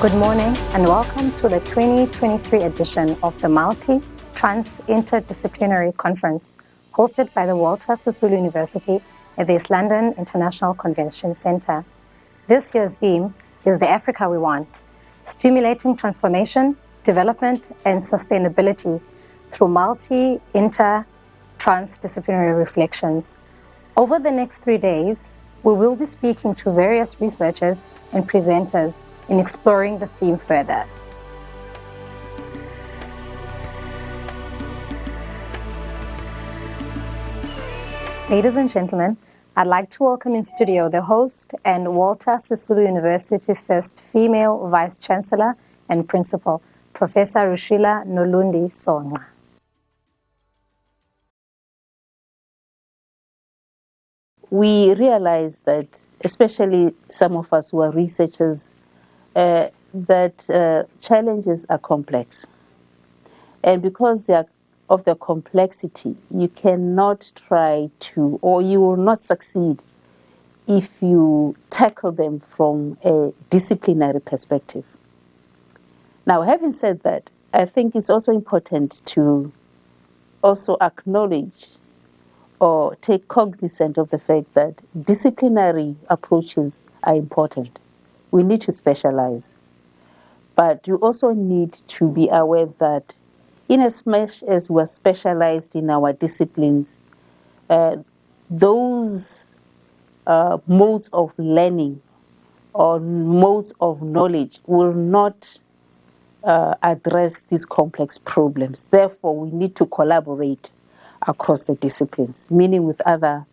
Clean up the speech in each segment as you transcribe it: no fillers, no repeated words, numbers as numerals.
Good morning and welcome to the 2023 edition of the Multi-Trans Interdisciplinary Conference hosted by the Walter Sisulu University at the East London International Convention Centre. This year's theme is the Africa We Want, stimulating transformation, development and sustainability through transdisciplinary reflections. Over the next 3 days, we will be speaking to various researchers and presenters in exploring the theme further. Ladies and gentlemen, I'd like to welcome in studio the host and Walter Sisulu University first female Vice-Chancellor and Principal, Professor Rushila Nolundi Songa. We realize that, especially some of us who are researchers, that challenges are complex. And because they are of the complexity, you cannot try to, or you will not succeed if you tackle them from a disciplinary perspective. Now, having said that, I think it's also important to also acknowledge or take cognizance of the fact that disciplinary approaches are important. We need to specialize. But you also need to be aware that in as much as we're specialized in our disciplines, those modes of learning or modes of knowledge will not address these complex problems. Therefore, we need to collaborate across the disciplines, meaning with other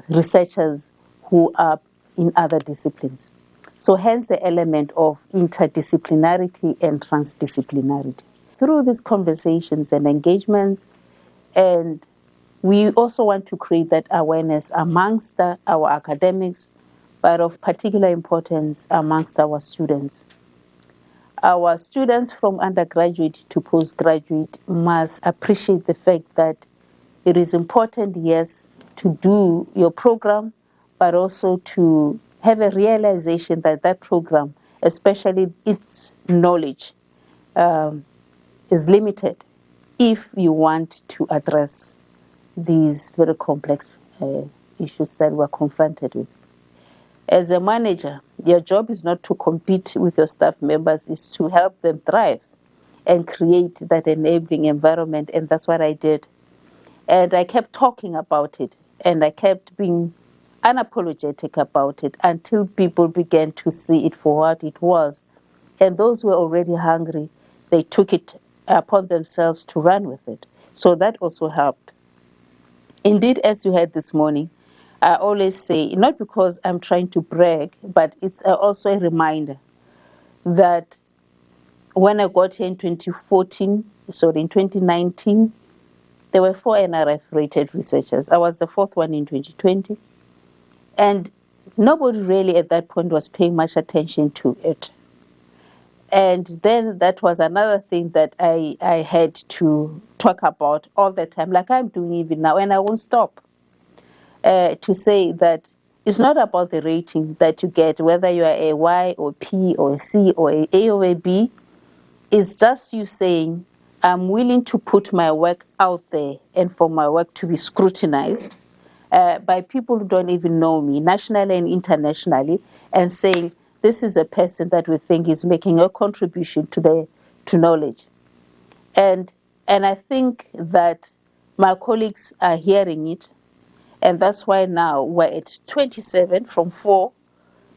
researchers who are in other disciplines. So hence the element of interdisciplinarity and transdisciplinarity. Through these conversations and engagements, and we also want to create that awareness amongst our academics, but of particular importance amongst our students. Our students from undergraduate to postgraduate must appreciate the fact that it is important, yes, to do your program, but also to have a realization that that program, especially its knowledge, is limited if you want to address these very complex issues that we're confronted with. As a manager, your job is not to compete with your staff members, it's to help them thrive and create that enabling environment, and that's what I did. And I kept talking about it, and I kept being unapologetic about it until people began to see it for what it was. And those who were already hungry, they took it upon themselves to run with it. So that also helped. Indeed, as you heard this morning, I always say, not because I'm trying to brag, but it's also a reminder that when I got here in 2019, there were 4 NRF-rated researchers. I was the 4th one in 2020. And nobody really at that point was paying much attention to it. And then that was another thing that I had to talk about all the time, like I'm doing even now, and I won't stop. To say that it's not about the rating that you get, whether you are a Y or P or a C or a A or a B. It's just you saying, I'm willing to put my work out there and for my work to be scrutinized by people who don't even know me, nationally and internationally, and saying, this is a person that we think is making a contribution to knowledge. And I think that my colleagues are hearing it. And that's why now we're at 27, from 4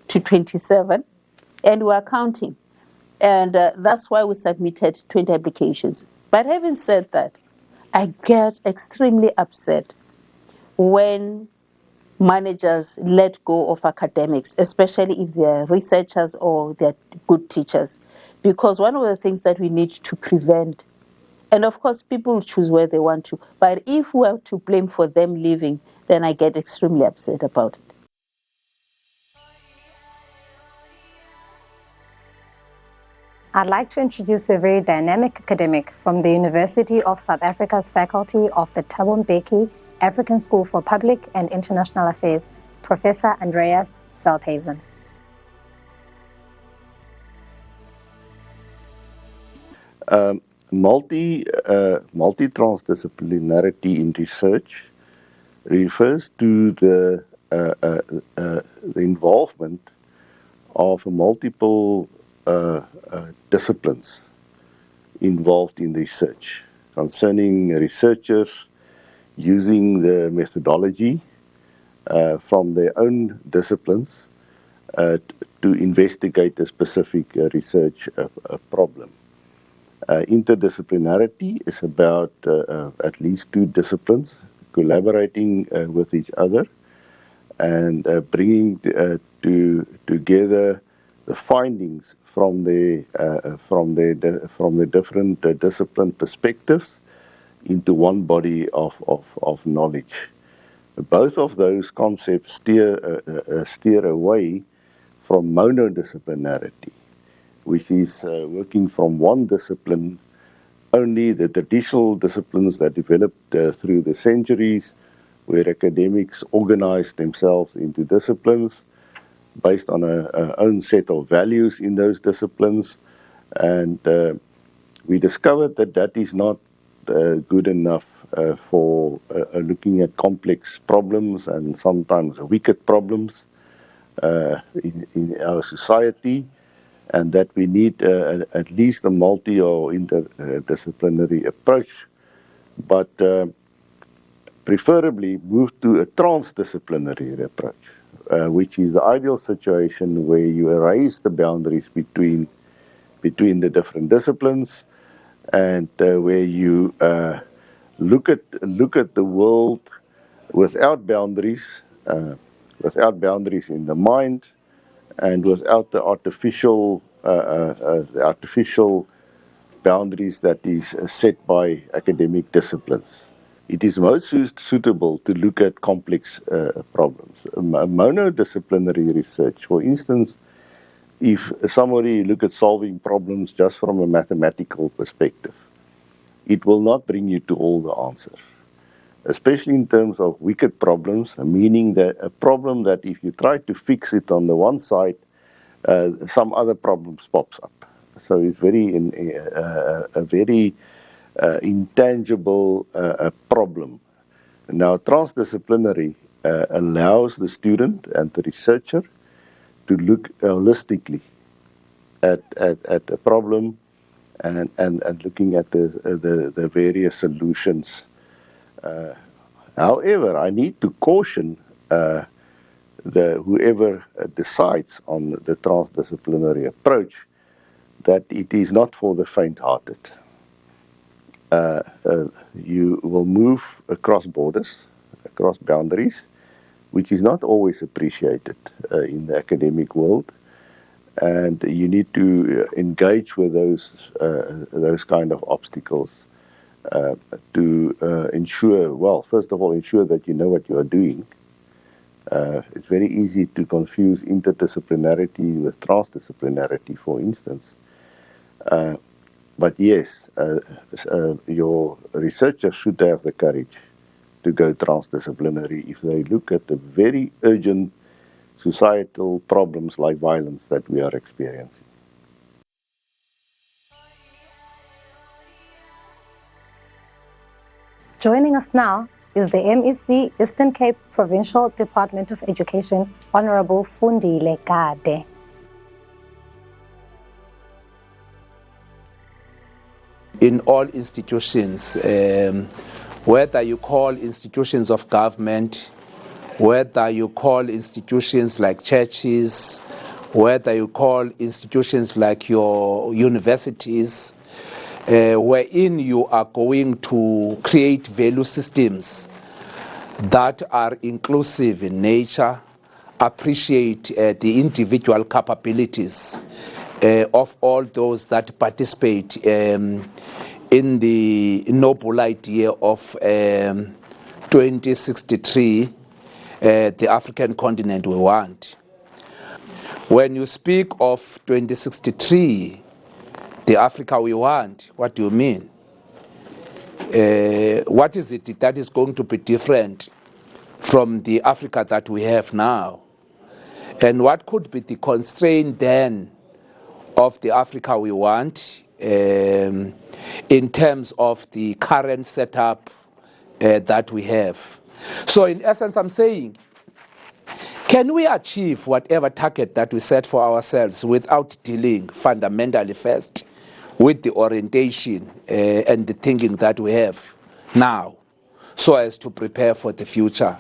to 27, and we're counting. And that's why we submitted 20 applications. But having said that, I get extremely upset when managers let go of academics, especially if they're researchers or they're good teachers. Because one of the things that we need to prevent, and of course people choose where they want to, but if we are to blame for them leaving, then I get extremely upset about it. I'd like to introduce a very dynamic academic from the University of South Africa's Faculty of the Thabo Mbeki African School for Public and International Affairs, Professor Andreas Veldhuizen. Multi-transdisciplinarity in research refers to the involvement of multiple disciplines involved in research, concerning researchers using the methodology from their own disciplines to investigate a specific research problem. Interdisciplinarity is about at least two disciplines collaborating with each other and bringing together the findings from the different discipline perspectives into one body of knowledge. Both of those concepts steer away from monodisciplinarity, which is working from one discipline only, the traditional disciplines that developed through the centuries, where academics organized themselves into disciplines based on a own set of values in those disciplines. And we discovered that that is not good enough for looking at complex problems and sometimes wicked problems in our society, and that we need at least a multi or interdisciplinary approach, but preferably move to a transdisciplinary approach, which is the ideal situation where you erase the boundaries between the different disciplines, and where you look at the world without boundaries in the mind, and without the artificial boundaries that is set by academic disciplines. It is most suitable to look at complex problems. Monodisciplinary research, for instance, if somebody look at solving problems just from a mathematical perspective, it will not bring you to all the answers, especially in terms of wicked problems, meaning that a problem that if you try to fix it on the one side, some other problems pops up. So it's a very intangible problem. Now, transdisciplinary allows the student and the researcher to look holistically at the problem and looking at the various solutions. However, I need to caution whoever decides on the transdisciplinary approach that it is not for the faint-hearted. You will move across borders, across boundaries, which is not always appreciated in the academic world, and you need to engage with those kind of obstacles to ensure, well, first of all, ensure that you know what you are doing. It's very easy to confuse interdisciplinarity with transdisciplinarity, for instance. But yes, your researchers should have the courage to go transdisciplinary if they look at the very urgent societal problems like violence that we are experiencing. Joining us now is the MEC Eastern Cape Provincial Department of Education, Honorable Fundile Kade. In all institutions, whether you call institutions of government, whether you call institutions like churches, whether you call institutions like your universities, wherein you are going to create value systems that are inclusive in nature, appreciate the individual capabilities of all those that participate in the noble idea of 2063, the African continent we want. When you speak of 2063, the Africa we want, what do you mean? What is it that is going to be different from the Africa that we have now? And what could be the constraint then of the Africa we want in terms of the current setup that we have. So in essence, I'm saying, can we achieve whatever target that we set for ourselves without dealing fundamentally first with the orientation and the thinking that we have now, so as to prepare for the future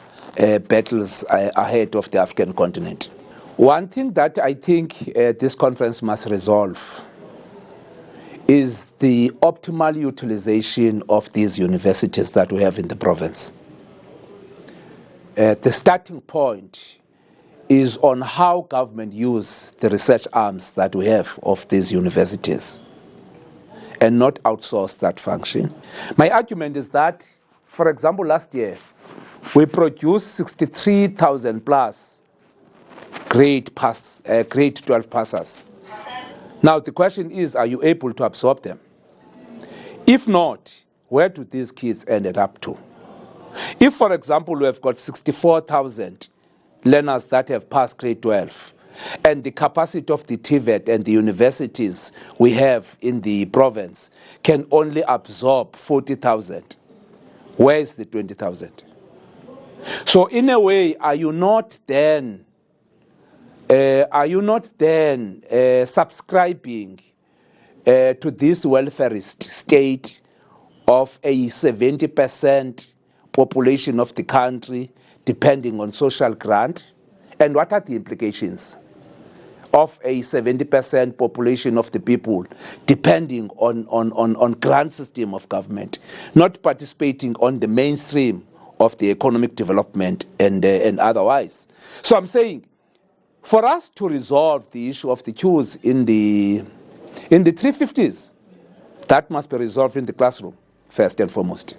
battles ahead of the African continent? One thing that I think this conference must resolve is the optimal utilization of these universities that we have in the province. The starting point is on how government use the research arms that we have of these universities and not outsource that function. My argument is that, for example, last year, we produced 63,000 plus grade 12 passers. Now the question is, are you able to absorb them? If not, where do these kids end up to? If, for example, we have got 64,000 learners that have passed grade 12, and the capacity of the TVET and the universities we have in the province can only absorb 40,000, where is the 20,000? So in a way, are you not then subscribing to this welfarist state of a 70% population of the country depending on social grant? And what are the implications of a 70% population of the people depending on grant system of government, not participating on the mainstream of the economic development and otherwise? So I'm saying, for us to resolve the issue of the queues in the 350s, that must be resolved in the classroom, first and foremost.